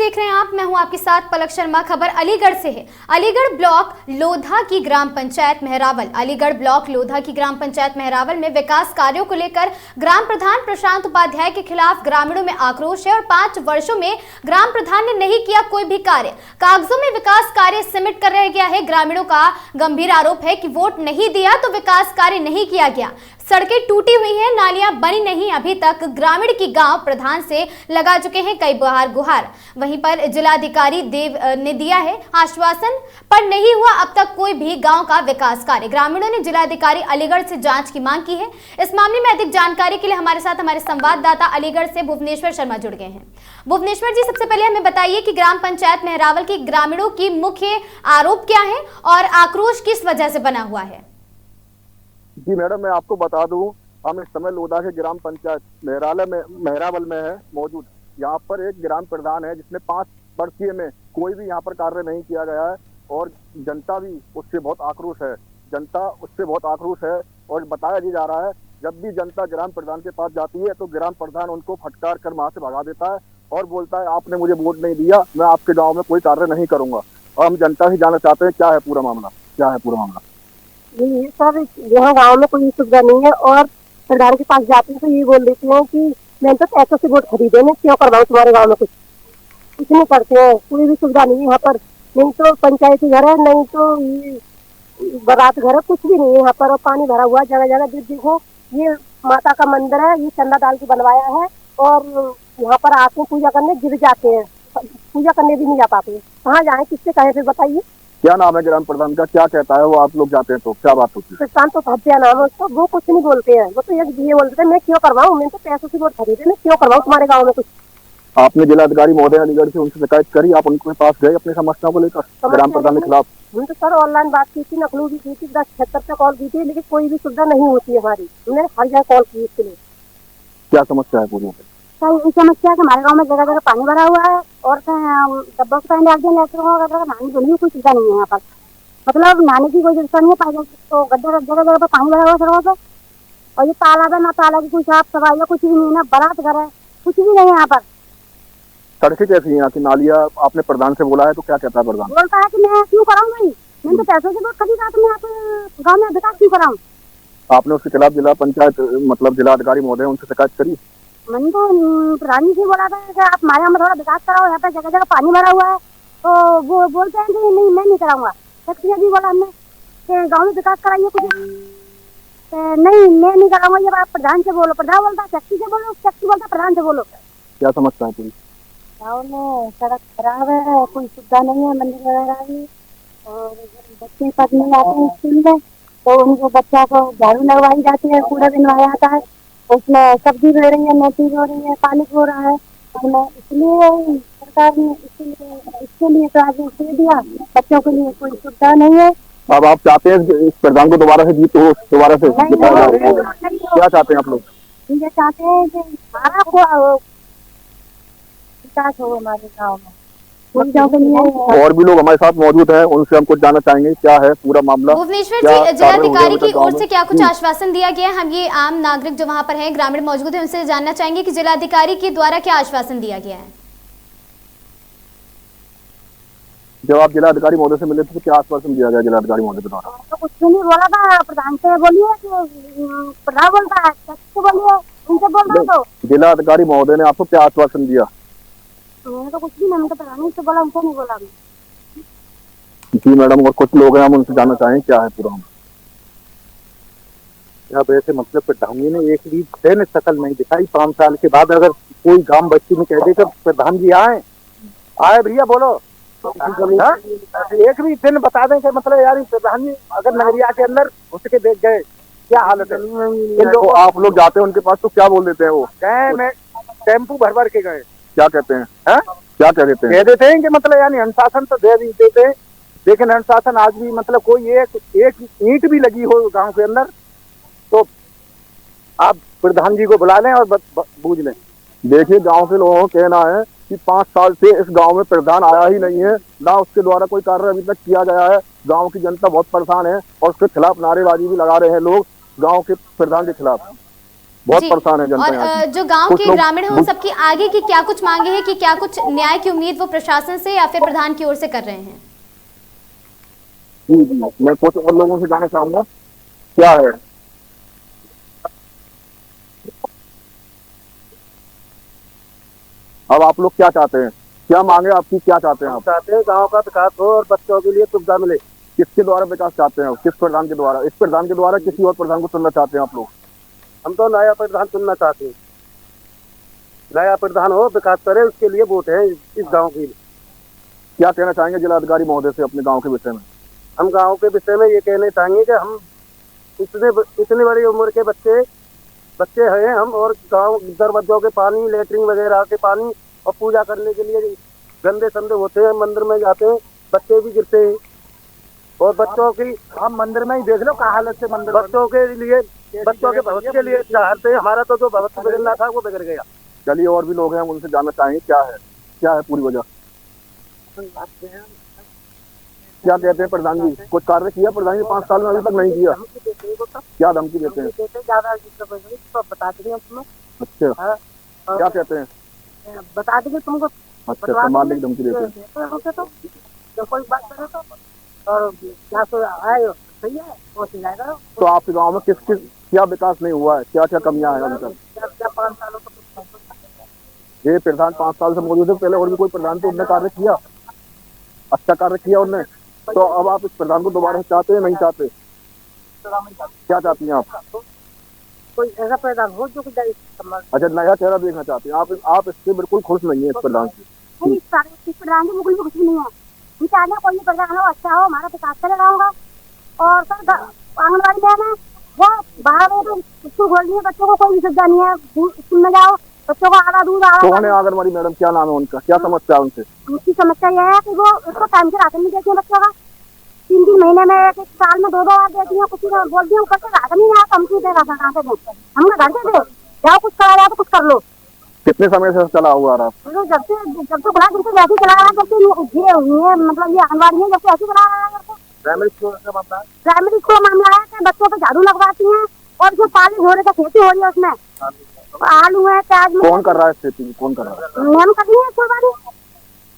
देख रहे हैं आप, मैं हूं आपके साथ पलक शर्मा। खबर अलीगढ़ से है। अलीगढ़ ब्लॉक लोधा की ग्राम पंचायत मेहरावल अलीगढ़ ब्लॉक लोधा की ग्राम पंचायत मेहरावल में विकास कार्यों को लेकर ग्राम प्रधान प्रशांत उपाध्याय के खिलाफ ग्रामीणों में आक्रोश है और 5 वर्षों में ग्राम प्रधान ने नहीं किया कोई भी कार्य। कागजों में विकास कार्य सिमट कर रह गया है। ग्रामीणों का गंभीर आरोप है कि वोट नहीं दिया तो विकास कार्य नहीं किया गया। सड़कें टूटी हुई हैं, नालियां बनी नहीं। अभी तक ग्रामीण की गांव प्रधान से लगा चुके हैं कई बार गुहार। वहीं पर जिलाधिकारी देव ने दिया है आश्वासन, पर नहीं हुआ अब तक कोई भी गांव का विकास कार्य। ग्रामीणों ने जिलाधिकारी अलीगढ़ से जांच की मांग की है। इस मामले में अधिक जानकारी के लिए हमारे साथ हमारे संवाददाता अलीगढ़ से भुवनेश्वर शर्मा जुड़ गए हैं। भुवनेश्वर जी, सबसे पहले हमें बताइए कि ग्राम पंचायत मेहरावल के ग्रामीणों की मुख्य आरोप क्या है और आक्रोश किस वजह से बना हुआ है? जी मैडम, मैं आपको बता दूं, हम इस समय लोधा के ग्राम पंचायत मेहरावल में है मौजूद। यहाँ पर एक ग्राम प्रधान है जिसने 5 वर्षीय में कोई भी यहाँ पर कार्य नहीं किया गया है और जनता भी उससे बहुत आक्रोश है और बताया जा रहा है जब भी जनता ग्राम प्रधान के पास जाती है तो ग्राम प्रधान उनको फटकार कर वहां से भगा देता है और बोलता है आपने मुझे वोट नहीं दिया, मैं आपके गाँव में कोई कार्य नहीं करूंगा। और हम जनता से जानना चाहते हैं क्या है पूरा मामला। सर, यहाँ गांव में कोई सुविधा नहीं है और प्रधान के पास जाते हैं तो ये बोल देते हैं कि मैं तो पैसों से वोट खरीदे, मैं क्यों करवाऊँ तुम्हारे गांव में कुछ नहीं करते हैं। कोई भी सुविधा नहीं है यहाँ पर, नहीं तो पंचायती घर है, नहीं तो बारात घर है, कुछ भी नहीं है यहाँ पर। और पानी भरा हुआ जगह जगह। देखो, ये माता का मंदिर है, ये चंदा डाल के बनवाया है और यहाँ पर आके पूजा करने गिर जाते हैं, पूजा करने भी नहीं जा पाते। कहाँ जाए, किससे कहे, फिर बताइए। क्या नाम है ग्राम प्रधान का, क्या कहता है वो? आप लोग जाते हैं तो क्या बात होती है? प्रशांत उपाध्याय नाम है उसका। वो कुछ नहीं बोलते हैं, वो तो ये बोलते हैं मैं क्यों करवाऊँ, मैं तो पैसों से वोट खरीदे, मैं क्यों करवाऊँ तुम्हारे गाँव में कुछ। आपने जिलाधिकारी महोदय अलीगढ़ से उनसे शिकायत करी? आप उनके पास गए अपनी समस्याओं को लेकर ग्राम प्रधान के खिलाफ? हमने तो सर ऑनलाइन बात की थी, नकलू भी की थी, 1076 पे कॉल की थी, लेकिन कोई भी सुविधा नहीं होती है हमारी। हमने हर जगह कॉल की इसके लिए। क्या समस्या है पूरी? सर, समस्या है कि हमारे गाँव में जगह जगह पानी भरा हुआ है और डब्बा का नहाने धोने की कोई सुविधा नहीं है यहाँ पर। मतलब नहाने की कोई व्यवस्था नहीं है, पानी तो जगह जगह पर पानी भरा हुआ सड़कों पर। और ये तालाब है, ना तालाब की कोई साफ सफाई या कुछ भी नहीं है, ना बारात घर है, कुछ भी नहीं है यहाँ पर। सड़कें कैसी हैं यहाँ की? नालियाँ आपने प्रधान से बोला है तो क्या कहता है प्रधान? बोलता है कि मैं क्यों कराऊँ भाई, मैंने तो पैसों से वोट खरीदा, तो मैं आप गाँव में विकास क्यों कराऊँ। आपने उसके खिलाफ जिला पंचायत जिलाधिकारी महोदय उनसे शिकायत करी? मैंने तो प्रधान से बोला था कि आप हमारे यहाँ में थोड़ा विकास कराओ, यहाँ पे जगह जगह पानी भरा हुआ है। तो वो बोलते हैं कि नहीं, मैं नहीं कराऊंगा। शक्ति भी बोला हमने कि गाँव में विकास कराइए कुछ, नहीं मैं नहीं कराऊंगा, ये आप प्रधान से बोलो। प्रधान बोलता शक्ति से बोलो, शक्ति बोलता प्रधान से बोलो। क्या समस्या है पूरी? गाँव में सड़क खराब है, कोई सुविधा नहीं है, मंदिर वगैरह नहीं, और बच्चे पढ़ने आते हैं स्कूल में तो उनको बच्चा को झाड़ू लगवाई जाती है, कूड़ा बनवाया जाता है, उसमें सब्जी बो रही है, मेथी बो रही है, पानी बो रहा है। इसलिए सरकार ने इसके लिए तो आगे दे दिया, बच्चों के लिए कोई सुविधा नहीं है। अब आप चाहते हैं इस प्रधान को दोबारा से जीत हो, दोबारा से क्या चाहते हैं आप लोग? ये चाहते हैं कि हमारा विकास हो हमारे गाँव में, बच्चों के लिए। और भी लोग हमारे साथ मौजूद हैं, उनसे हम कुछ जानना चाहेंगे क्या है पूरा मामला। भुवनेश्वर जी, जिलाधिकारी की ओर से क्या कुछ आश्वासन दिया गया है? हम ये आम नागरिक जो वहां पर हैं, ग्रामीण मौजूद है, उनसे जानना चाहेंगे कि जिलाधिकारी के द्वारा क्या आश्वासन दिया गया है। जब आप जिलाधिकारी महोदय से मिले थे तो क्या आश्वासन दिया गया जिलाधिकारी महोदय के द्वारा? तो कुछ नहीं बोला था, प्रधान से बोलिए कि प्रधान बोलता है, सबसे बोलिए, उनसे बोल रहा तो। जिलाधिकारी महोदय ने आपको क्या आश्वासन दिया? मैंने तो कुछ भी नहीं, मैं तो प्रधान से बोला, उनसे नहीं बोला। जी मैडम, और कुछ लोग हैं, हम उनसे जानना चाहेंगे क्या है पूरा। अब ऐसे मतलब प्रधान जी ने एक भी दिन शकल नहीं दिखाई। 5 साल के बाद अगर कोई गांव बच्ची में कह दे कि प्रधान जी आए भैया बोलो, एक भी दिन बता दें कि मतलब यार प्रधान जी अगर नगरिया के अंदर घुस के देख गए क्या हालत है। तो आप लोग जाते हैं उनके पास तो क्या बोल देते हैं वो? कहे मैं टेम्पू भर के गए, क्या कहते हैं? क्या कह देते हैं? कह देते हैं कि मतलब यानी अनुशासन तो दे देते हैं, लेकिन अनुशासन आज भी मतलब कोई एक ईंट भी लगी हो गांव के अंदर तो आप प्रधान जी को बुला लें और बूझ लें। देखिए, गांव के लोगों का कहना है कि 5 साल से इस गांव में प्रधान आया ही नहीं है, ना उसके द्वारा कोई कार्य अभी तक किया गया है। गांव की जनता बहुत परेशान है और उसके खिलाफ नारेबाजी भी लगा रहे हैं लोग गांव के प्रधान के खिलाफ। बहुत जी। परेशान है जनता और यहाँ की। जो गांव कुछ के लोग ग्रामीण हैं उन सबकी आगे की क्या कुछ मांगे हैं कि क्या कुछ न्याय की उम्मीद वो प्रशासन से या फिर प्रधान की ओर से कर रहे हैं? जी, मैं कुछ और लोगों से जानना चाहूंगा क्या है। अब आप लोग क्या चाहते हैं, क्या मांगे आपकी, क्या चाहते हैं आप? चाहते हैं गांव का विकास हो और बच्चों के लिए सुविधा मिले। किसके द्वारा विकास चाहते हैं, किस प्रधान के द्वारा? इस प्रधान के द्वारा किसी और प्रधान को चुनना चाहते हैं आप लोग? हम तो नया प्रधान चुनना चाहते हैं, नया प्रधान हो, विकास करे, उसके लिए वोट है इस गांव के लिए। क्या कहना चाहेंगे जिलाधिकारी महोदय से अपने गांव के विषय में? हम गांव के विषय में ये कहना चाहेंगे कि हम इतनी बड़ी उम्र के बच्चे हैं हम, और गांव दरवाजों के पानी, लेटरिन वगैरह के पानी और पूजा करने के लिए गंदे संदे होते हैं, मंदिर में जाते हैं, बच्चे भी गिरते हैं। और बच्चों की, हम मंदिर में ही देख लो क्या हालत से मंदिर, बच्चों के लिए, बच्चों के भविष्य के लिए चाहते हैं। हमारा तो जो भविष्य बिगड़ना था वो बिगड़ गया। चलिए और भी लोग हैं, हम उनसे जानना चाहेंगे क्या है पूरी वजह। क्या कहते हैं प्रधान जी, कुछ कार्य किया प्रधान जी 5 साल में? अभी तक नहीं किया। क्या धमकी देते हैं? बता देंगे तुम्हें। अच्छा, क्या कहते हैं? बता देंगे तुमको। अच्छा, मारने की धमकी देते हैं। तो कोई बात करे तो और क्या तो आए सही है, पहुंच जाएगा। तो आपके गांव में किस क्या विकास नहीं हुआ है, क्या क्या कमियां हैं अभी तक? 5 सालों ये प्रधान 5 साल से मौजूद है, पहले और भी कोई प्रधान तो उनने कार्य किया, अच्छा कार्य किया उनने। तो अब आप इस प्रधान को दोबारा चाहते हैं, नहीं चाहते? क्या चाहती हैं आप? कोई ऐसा प्रधान हो जो अच्छा, नया चेहरा देखना चाहते हैं आप इससे बिल्कुल खुश नहीं है इस प्रधान से? प्रधान जी बिल्कुल कुछ नहीं है। हम चाहते हैं कोई प्रधान हो, अच्छा हो, हमारा विकास करेगा होगा। और सर आंगनबाड़ी में है वो बाहर स्कूल खोल दिए, बच्चों को कोई सुविधा नहीं है, स्कूल में जाओ बच्चों को आधा दूध कौन है आंगनबाड़ी मैडम, क्या नाम है उनका, क्या समस्या है उनसे? उनकी समस्या यह है कि वो उसको टाइम से राशन नहीं देती है बच्चों का। 3 महीने में, एक साल में 2 बार देती है। कुछ बोलती है ऊपर से राशन नहीं आता, हम क्यों दे राशन, कहाँ से दे? हम घर से दे जाओ, कुछ करा जाओ तो कुछ कर लो। कितने समय से चला हुआ रहा? जब से खुला जब से वैसे चला रहा है, जब से ये हुई है, मतलब ये आंगनबाड़ी है, जब से ऐसे चला रहा है। प्राइमरी स्कूल का मामला है कि बच्चों पे झाड़ू लगवाती हैं और जो पाली घोड़े का खेती हो रही है उसमें आलू है, प्याज में। कौन कर रहा है खेती, कौन कर रहा है? हम कर रही है स्कूल वाली।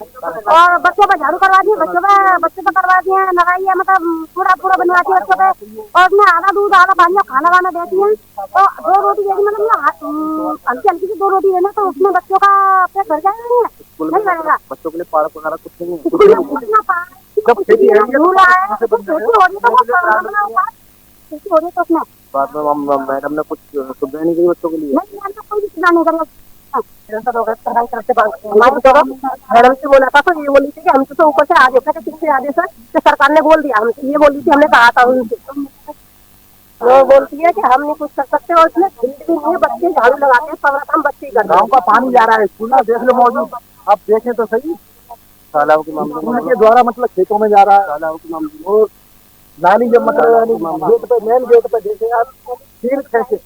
और बच्चों पर झाड़ू करवा दिए, बच्चों पर करवा दिए, लगाई है, मतलब पूरा बनवाती है बच्चों पे। और उसमें आधा दूध आधा पानी और खाना वाना देती है। तो 2 रोटी देती, मतलब हल्की हल्की सी 2 रोटी देना, तो उसमें बच्चों का पेट भर जाएगा नहीं भरेगा। बच्चों के लिए पार्क वगैरह कुछ नहीं है? स्कूल में कुछ ना पाए, खेती हो रही है तो उसमें बाद में मैडम ने कुछ सुविधा नहीं की बच्चों के लिए? नहीं, मैम तो कोई भी सुविधा नहीं करेगा। मैडम से बोला था तो ये बोली थी कि हमसे तो ऊपर से आदेश है, किससे आदेश है तो सरकार ने बोल दिया हमसे, ये बोली थी, हमने कहा था उनसे। वो बोलती है कि हम नहीं कुछ कर सकते, और उसमें भी नहीं है, बच्चे झाड़ू लगाते हैं, सब हम बच्चे ही करते हैं। गाँव का पानी जा रहा है स्कूल में, देख लो मौजूद, आप देखें तो सही। तालाब के मामले के द्वारा मतलब खेतों में जा रहा है, तालाब के मामले नाली जब मतलब गेट पे, मेन गेट पे देखे आप, फिर कैसे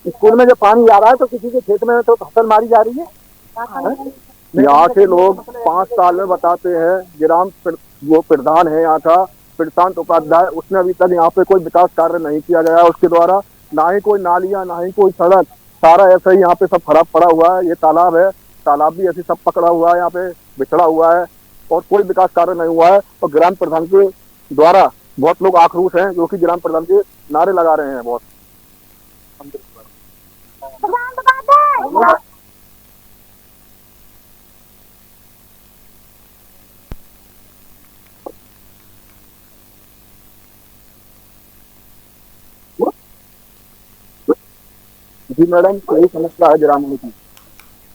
स्कूल में जब पानी आ रहा है तो किसी के खेत में तो फसल मारी जा रही है। यहाँ के लोग 5 साल में बताते हैं, वो प्रधान है यहाँ का प्रशांत उपाध्याय, उसने अभी तक यहाँ पे कोई विकास कार्य नहीं किया गया उसके द्वारा, ना ही कोई नालियाँ, ना ही कोई सड़क, सारा ऐसा ही यहाँ पे सब खराब पड़ा हुआ है। ये तालाब है, तालाब भी ऐसे सब पकड़ा हुआ है, यहाँ पे बिछड़ा हुआ है और कोई विकास कार्य नहीं हुआ है। और ग्राम प्रधान के द्वारा बहुत लोग आक्रोश हैं, जो कि ग्राम प्रधान के नारे लगा रहे हैं बहुत। जी मैडम, यही समस्या है ग्रामीणों की।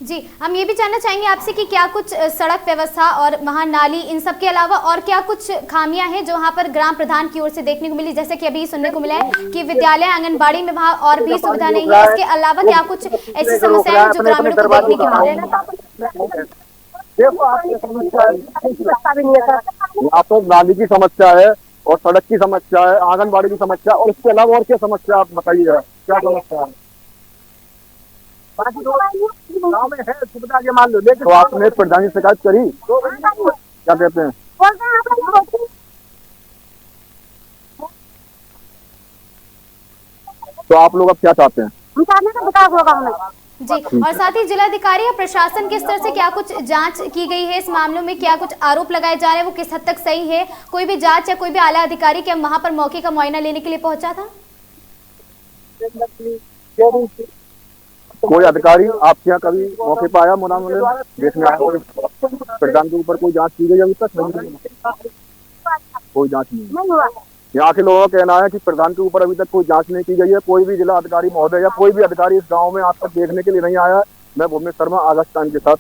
जी, हम ये भी जानना चाहेंगे आपसे कि क्या कुछ सड़क व्यवस्था और वहाँ नाली, इन सब के अलावा और क्या कुछ खामियां हैं जो वहाँ पर ग्राम प्रधान की ओर से देखने को मिली? जैसे कि अभी सुनने को मिला है कि विद्यालय, आंगनबाड़ी में वहाँ और भी सुविधा नहीं है। इसके अलावा क्या कुछ ऐसी समस्याएं हैं जो ग्रामीणों को देखने की मिली? यहाँ तो नाली की समस्या है और सड़क की समस्या है, आंगनबाड़ी की समस्या, और इसके अलावा और क्या समस्या आप बताइए, क्या समस्या है? गाँव में है सुविधा, ये मान लो, लेकिन तो आपने प्रधान जी शिकायत करी, क्या कहते हैं? तो आप लोग अब क्या चाहते हैं? हम चाहते हैं कि विकास होगा हमें। जी, और साथ ही जिलाधिकारी या प्रशासन के स्तर से क्या कुछ जांच की गई है इस मामलों में? क्या कुछ आरोप लगाए जा रहे हैं वो किस हद तक सही है? कोई भी जांच या कोई भी आला अधिकारी क्या वहां पर मौके का मुआयना लेने के लिए पहुंचा था? कोई अधिकारी आपके यहाँ कभी मौके पर आया मुनामुना देखने आया? प्रधान के ऊपर कोई जांच की गई अभी तक? नहीं, कोई जांच नहीं हुआ। यहाँ के लोगों का कहना है कि प्रधान के ऊपर अभी तक कोई जांच नहीं की गई है। कोई भी जिला अधिकारी महोदय या कोई भी अधिकारी इस गांव में आज तक देखने के लिए नहीं आया है। मैं भूमेश शर्मा, आगस्ट टाइम के साथ।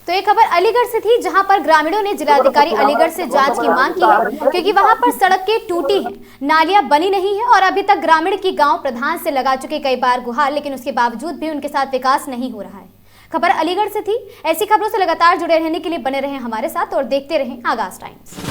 तो ये खबर अलीगढ़ से थी, जहां पर ग्रामीणों ने जिलाधिकारी अलीगढ़ से जांच की मांग की है, क्योंकि वहां पर सड़कें टूटी हैं, नालियां बनी नहीं है और अभी तक ग्रामीण की गांव प्रधान से लगा चुके कई बार गुहार, लेकिन उसके बावजूद भी उनके साथ विकास नहीं हो रहा है। खबर अलीगढ़ से थी। ऐसी खबरों से लगातार जुड़े रहने के लिए बने रहें हमारे साथ और देखते रहें आगाज टाइम्स।